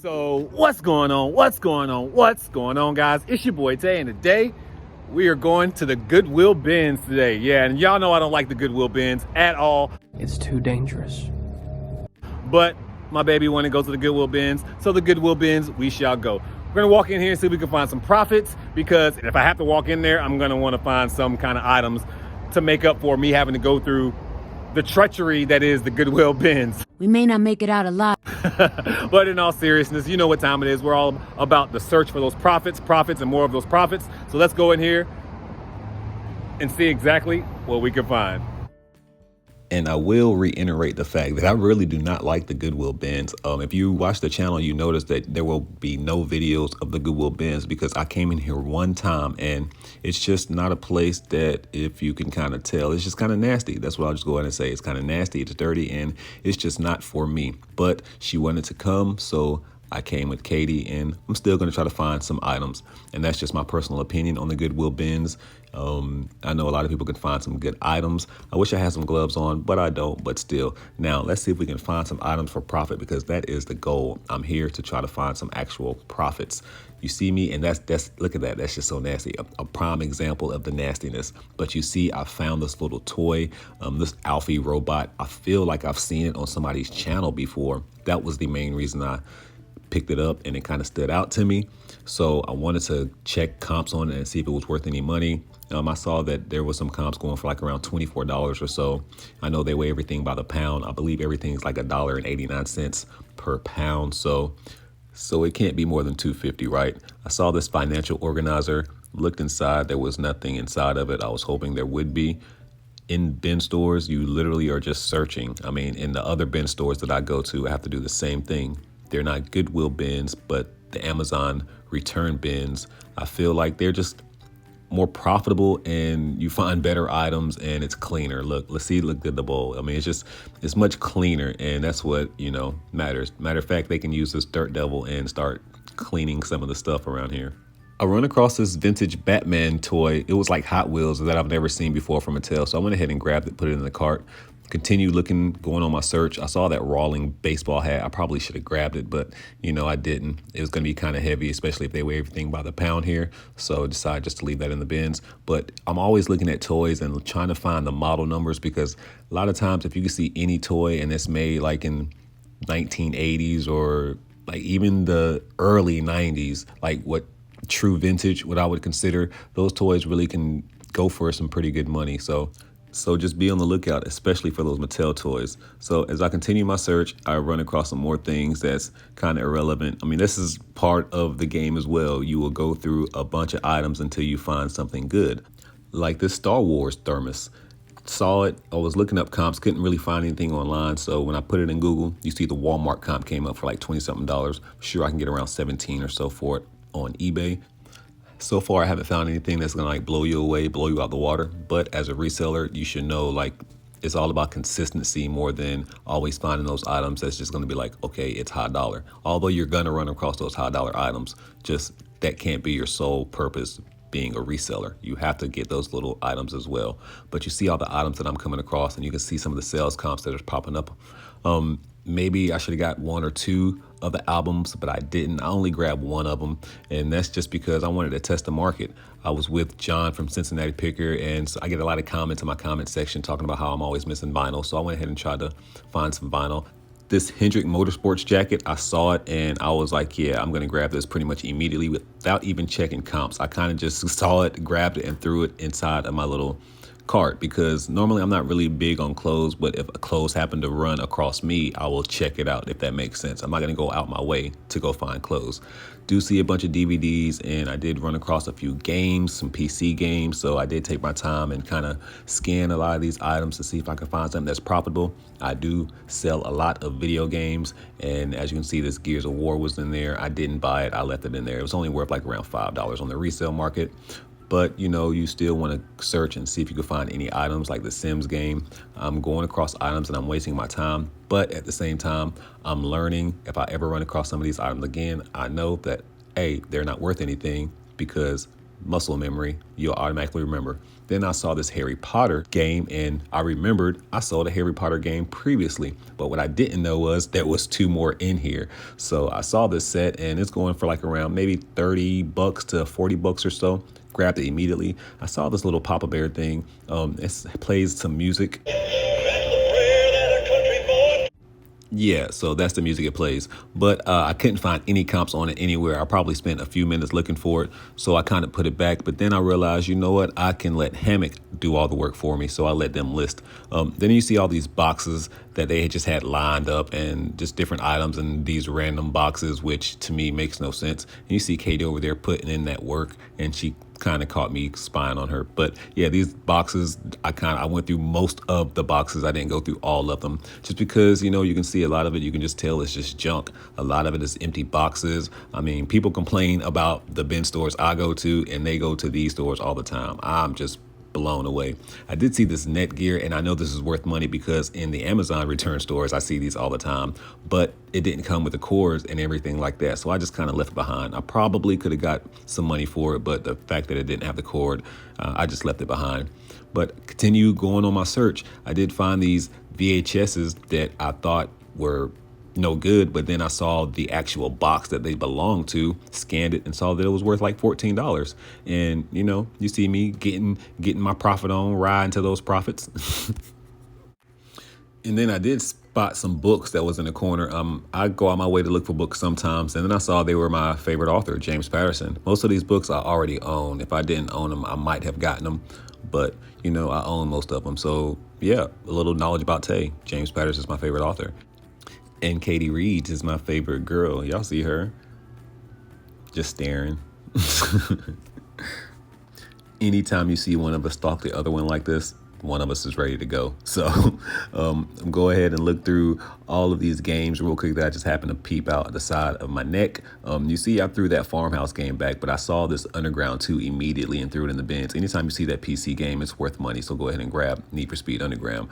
So what's going on? What's going on, guys? It's your boy Tay, and today we are going to the Goodwill Bins today. Yeah, and y'all know I don't like the Goodwill Bins at all. It's too dangerous. But my baby wanted to go to the Goodwill Bins, so the Goodwill Bins we shall go. We're gonna walk in here and see if we can find some profits, because if I have to walk in there, I'm gonna want to find some kind of items to make up for me having to go through the treachery that is the Goodwill Bins. We may not make it out alive. But in all seriousness, you know what time it is. We're all about the search for those profits, and more of those profits. So let's go in here and see exactly what we can find. And I will reiterate the fact that I really do not like the Goodwill Bins. If you watch the channel, you notice that there will be no videos of the Goodwill Bins because I came in here one time and it's just not a place that, if you can kind of tell, it's just kind of nasty. That's what I'll just go ahead and say. It's kind of nasty, it's dirty, and it's just not for me. But she wanted to come, so I came with Katey, and I'm still going to try to find some items. And that's just my personal opinion on the Goodwill Bins. I know a lot of people can find some good items. I wish I had some gloves on, but I don't, but still. Now, let's see if we can find some items for profit, because that is the goal. I'm here to try to find some actual profits. You see me, and that's look at that. That's just so nasty. A prime example of the nastiness. But you see, I found this little toy, this Alfie robot. I feel like I've seen it on somebody's channel before. That was the main reason I picked it up, and it kind of stood out to me. So I wanted to check comps on it and see if it was worth any money. I saw that there was some comps going for like around $24 or so. I know they weigh everything by the pound. I believe everything's like $1.89 per pound. So it can't be more than $2.50, right? I saw this financial organizer, looked inside. There was nothing inside of it. I was hoping there would be. In bin stores, you literally are just searching. I mean, in the other bin stores that I go to, I have to do the same thing. They're not Goodwill bins, but the Amazon return bins, I feel like they're just more profitable, and you find better items, and it's cleaner. Look at the bowl. I mean, it's much cleaner, and that's what, matters. Matter of fact, they can use this Dirt Devil and start cleaning some of the stuff around here. I run across this vintage Batman toy. It was like Hot Wheels that I've never seen before from Mattel. So I went ahead and grabbed it, put it in the cart. Continue looking, going on my search. I saw that Rawling baseball hat. I probably should have grabbed it, but I didn't. It was going to be kind of heavy, especially if they weigh everything by the pound here. So I decided just to leave that in the bins. But I'm always looking at toys and trying to find the model numbers, because a lot of times if you can see any toy and it's made like in 1980s or like even the early 90s, like what true vintage, what I would consider, those toys really can go for some pretty good money. So just be on the lookout, especially for those Mattel toys. So as I continue my search, I run across some more things that's kind of irrelevant. I mean, this is part of the game as well. You will go through a bunch of items until you find something good. Like this Star Wars thermos. Saw it, I was looking up comps, couldn't really find anything online. So when I put it in Google, you see the Walmart comp came up for like 20-something dollars. Sure, I can get around 17 or so for it on eBay. So far, I haven't found anything that's gonna like blow you away, blow you out the water. But as a reseller, you should know, like, it's all about consistency more than always finding those items that's just gonna be like, okay, it's high dollar. Although you're gonna run across those high dollar items, just that can't be your sole purpose being a reseller. You have to get those little items as well. But you see all the items that I'm coming across, and you can see some of the sales comps that are popping up. Maybe I should have got one or two of the albums, but I didn't. I only grabbed one of them, and that's just because I wanted to test the market. I was with John from Cincinnati Picker, and so I get a lot of comments in my comment section talking about how I'm always missing vinyl. So I went ahead and tried to find some vinyl. This Hendrix Motorsports jacket, I saw it, and I was like, yeah, I'm gonna grab this pretty much immediately without even checking comps. I kind of just saw it, grabbed it, and threw it inside of my little cart, because normally I'm not really big on clothes, but if a clothes happen to run across me, I will check it out, if that makes sense. I'm not gonna go out my way to go find clothes. Do see a bunch of DVDs, and I did run across a few games, some PC games, so I did take my time and kind of scan a lot of these items to see if I could find something that's profitable. I do sell a lot of video games, and as you can see, this Gears of War was in there. I didn't buy it, I left it in there. It was only worth like around $5 on the resale market. But you still want to search and see if you can find any items like the Sims game. I'm going across items and I'm wasting my time, but at the same time, I'm learning. If I ever run across some of these items again, I know that A, they're not worth anything, because muscle memory. You'll automatically remember. Then I saw this Harry Potter game, and I remembered I saw the Harry Potter game previously. But what I didn't know was there was 2 more in here. So I saw this set, and it's going for like around maybe $30 to $40 or so. Grabbed it immediately. I saw this little Papa Bear thing. It plays some music. Yeah, so that's the music it plays. But I couldn't find any comps on it anywhere. I probably spent a few minutes looking for it. So I kind of put it back. But then I realized, you know what? I can let Hammock do all the work for me. So I let them list. Then you see all these boxes that they just had lined up and just different items in these random boxes, which to me makes no sense. And you see Katey over there putting in that work, and she kind of caught me spying on her. But yeah, these boxes, I went through most of the boxes. I didn't go through all of them just because, you know, you can see a lot of it. You can just tell it's just junk. A lot of it is empty boxes. I mean, people complain about the bin stores I go to, and they go to these stores all the time. I'm just blown away. I did see this Netgear, and I know this is worth money because in the Amazon return stores, I see these all the time, but it didn't come with the cords and everything like that. So I just kind of left it behind. I probably could have got some money for it, but the fact that it didn't have the cord, I just left it behind. But continue going on my search. I did find these VHSs that I thought were no good, but then I saw the actual box that they belonged to, scanned it, and saw that it was worth like $14. And you know, you see me getting my profit on, riding to those profits. And then I did spot some books that was in the corner. I go out my way to look for books sometimes, and then I saw they were my favorite author, James Patterson. Most of these books I already own. If I didn't own them, I might have gotten them, but you know, I own most of them. So yeah, a little knowledge about Tay. James Patterson is my favorite author. And Katey Reeds is my favorite girl. Y'all see her? Just staring. Anytime you see one of us stalk the other one like this, one of us is ready to go. So go ahead and look through all of these games real quick that I just happened to peep out the side of my neck. You see I threw that Farmhouse game back, but I saw this Underground 2 immediately and threw it in the bins. Anytime you see that PC game, it's worth money. So go ahead and grab Need for Speed Underground.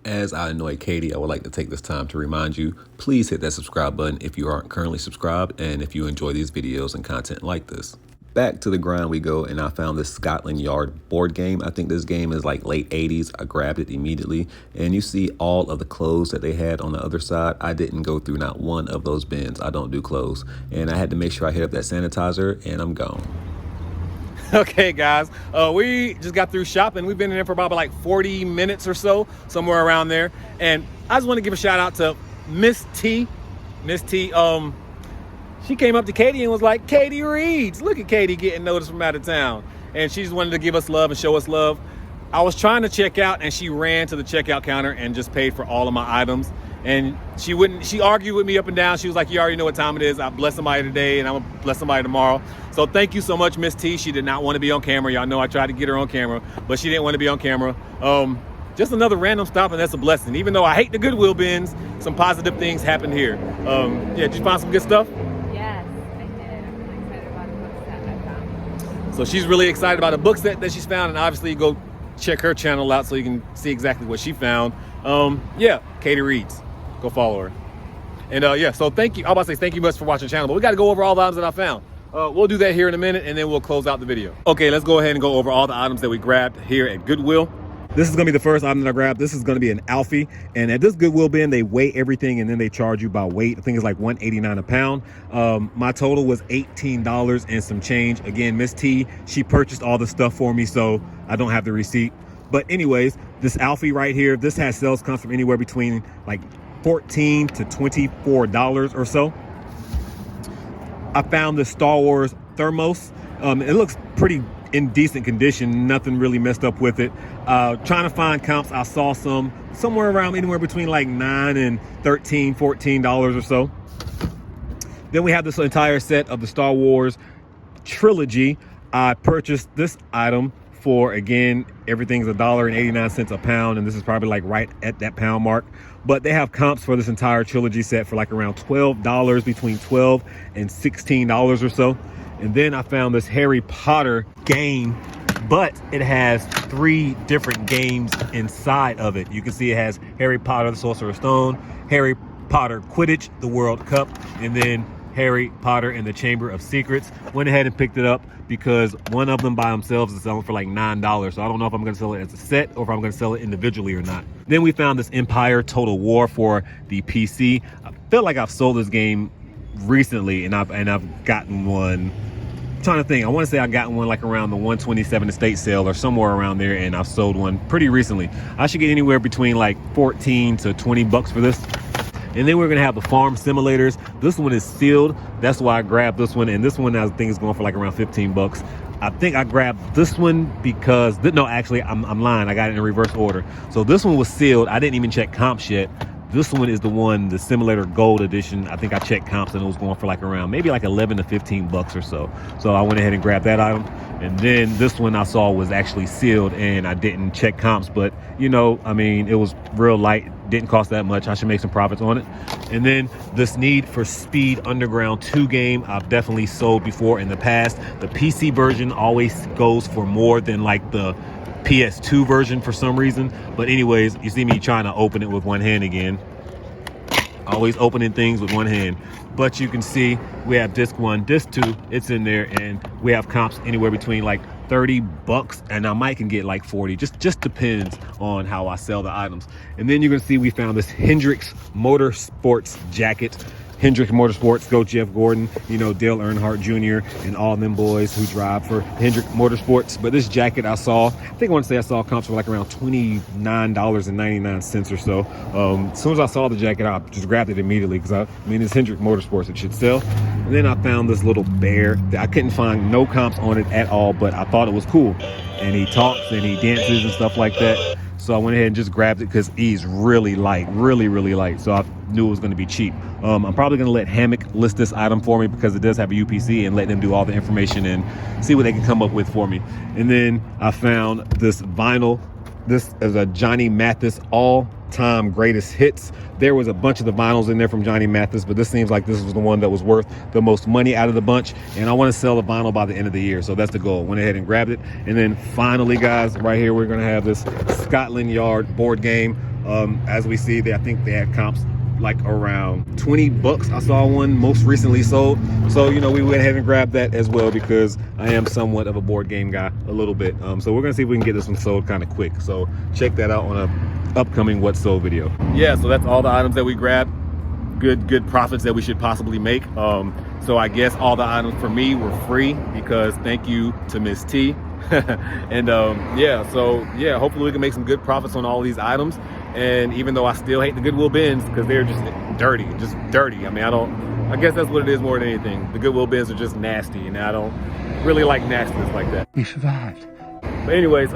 As I annoy Katey, I would like to take this time to remind you, please hit that subscribe button if you aren't currently subscribed and if you enjoy these videos and content like this. Back to the grind we go, and I found this Scotland Yard board game. I think this game is like late 80s. I grabbed it immediately, and you see all of the clothes that they had on the other side. I didn't go through not one of those bins. I don't do clothes, and I had to make sure I hit up that sanitizer, and I'm gone. Okay, guys, we just got through shopping. We've been in there for about like 40 minutes or so, somewhere around there. And I just want to give a shout out to Miss T. Miss T, she came up to Katey and was like, Katey Reeds, look at Katey getting noticed from out of town. And she just wanted to give us love and show us love. I was trying to check out, and she ran to the checkout counter and just paid for all of my items. And she argued with me up and down. She was like, you already know what time it is. I bless somebody today, and I'm gonna bless somebody tomorrow. So thank you so much, Miss T. She did not want to be on camera. Y'all know I tried to get her on camera, but she didn't want to be on camera. Just another random stop, and that's a blessing. Even though I hate the Goodwill bins, some positive things happened here. Yeah, did you find some good stuff? Yes, I did. I'm really excited about the book set I found. So she's really excited about a book set that she's found, and obviously go check her channel out so you can see exactly what she found. Yeah, Katey Reeds. Go follow her. And yeah, so thank you. I was about to say thank you much for watching the channel, but we got to go over all the items that I found. We'll do that here in a minute, and then we'll close out the video. Okay, let's go ahead and go over all the items that we grabbed here at Goodwill. This is gonna be the first item that I grabbed. This is gonna be an Alfie, and at this Goodwill bin, they weigh everything and then they charge you by weight. I think it's like $1.89 a pound. My total was $18 and some change. Again, Miss T, she purchased all the stuff for me, so I don't have the receipt. But anyways, this Alfie right here, this has sales comes from anywhere between like $14 to $24 or so. I found the Star Wars thermos. It looks pretty in decent condition, nothing really messed up with it. Trying to find comps, I saw somewhere around anywhere between like $9 and $13, $14 or so. Then we have this entire set of the Star Wars trilogy. I purchased this item for, again, everything's $1.89 a pound, and this is probably like right at that pound mark. But they have comps for this entire trilogy set for like around $12, between $12 and $16 or so. And then I found this Harry Potter game, but it has 3 different games inside of it. You can see it has Harry Potter, the Sorcerer's Stone, Harry Potter Quidditch, the World Cup, and then Harry Potter and the Chamber of Secrets. Went ahead and picked it up because one of them by themselves is selling for like $9. So I don't know if I'm going to sell it as a set or if I'm going to sell it individually or not. Then we found this Empire Total War for the PC. I feel like I've sold this game recently, and I've gotten one. I'm trying to think. I want to say I got one like around the 127 estate sale or somewhere around there, and I've sold one pretty recently. I should get anywhere between like 14 to 20 bucks for this. And then we're gonna have the farm simulators. This one is sealed. That's why I grabbed this one. And this one I think is going for like around 15 bucks. I think I grabbed this one because, no, actually I'm lying. I got it in reverse order. So this one was sealed. I didn't even check comps yet. This one is the one, the Simulator Gold Edition. I think I checked comps and it was going for like around maybe like 11 to 15 bucks or so. So I went ahead and grabbed that item. And then this one I saw was actually sealed and I didn't check comps, but you know, I mean, it was real light, didn't cost that much. I should make some profits on it. And then this Need for Speed Underground 2 game, I've definitely sold before in the past. The PC version always goes for more than like the PS2 version for some reason. But anyways, you see me trying to open it with one hand again. Always opening things with one hand. But you can see we have disc 1, disc 2, it's in there, and we have comps anywhere between like 30 bucks, and I might can get like 40. Just depends on how I sell the items. And then you're gonna see we found this Hendrix Motorsports jacket. Hendrix Motorsports, go Jeff Gordon, you know, Dale Earnhardt Jr. and all them boys who drive for Hendrix Motorsports. But this jacket I saw, I think I want to say I saw comps for like around $29.99 or so. As soon as I saw the jacket, I just grabbed it immediately because I mean, it's Hendrix Motorsports, it should sell. And then I found this little bear that I couldn't find no comps on it at all, but I thought it was cool. And he talks and he dances and stuff like that. So I went ahead and just grabbed it because he's really light, really light. So I knew it was going to be cheap. I'm probably going to let Hammock list this item for me because it does have a UPC, and let them do all the information and see what they can come up with for me. And then I found this vinyl. This is a Johnny Mathis all-time greatest hits. There was a bunch of the vinyls in there from Johnny Mathis, but this seems like this was the one that was worth the most money out of the bunch. And I want to sell the vinyl by the end of the year. So that's the goal. Went ahead and grabbed it. And then finally, guys, right here, we're going to have this Scotland Yard board game. As we see, I think they had comps like around 20 bucks. I saw one most recently sold. So, you know, we went ahead and grabbed that as well because I am somewhat of a board game guy, a little bit. So we're going to see if we can get this one sold kind of quick. So check that out on a upcoming What Sold video. Yeah, so that's all the items that we grabbed. Good profits that we should possibly make. So I guess all the items for me were free because thank you to Miss T. And yeah, so yeah, hopefully we can make some good profits on all these items. And even though I still hate the Goodwill Bins because they're just dirty. I mean, I guess that's what it is more than anything. The Goodwill Bins are just nasty, and I don't really like nastiness like that. We survived. But anyways,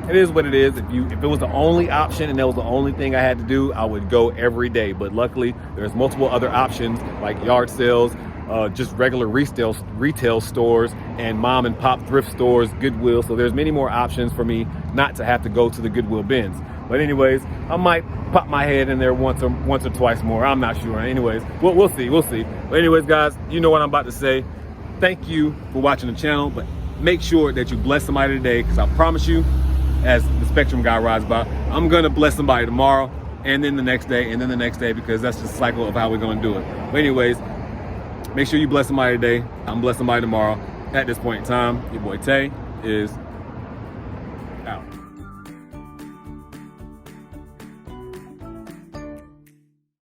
it is what it is. If it was the only option and that was the only thing I had to do, I would go every day. But luckily, there's multiple other options like yard sales, just regular retail stores, and mom and pop thrift stores, Goodwill. So there's many more options for me not to have to go to the Goodwill Bins. But anyways, I might pop my head in there once or twice more. I'm not sure. Anyways, we'll see. But anyways, guys, you know what I'm about to say. Thank you for watching the channel, but make sure that you bless somebody today, because I promise you, as the Spectrum guy rides by, I'm gonna bless somebody tomorrow, and then the next day, and then the next day, because that's the cycle of how we're gonna do it. But anyways, make sure you bless somebody today. I'm blessing somebody tomorrow. At this point in time, your boy Tay is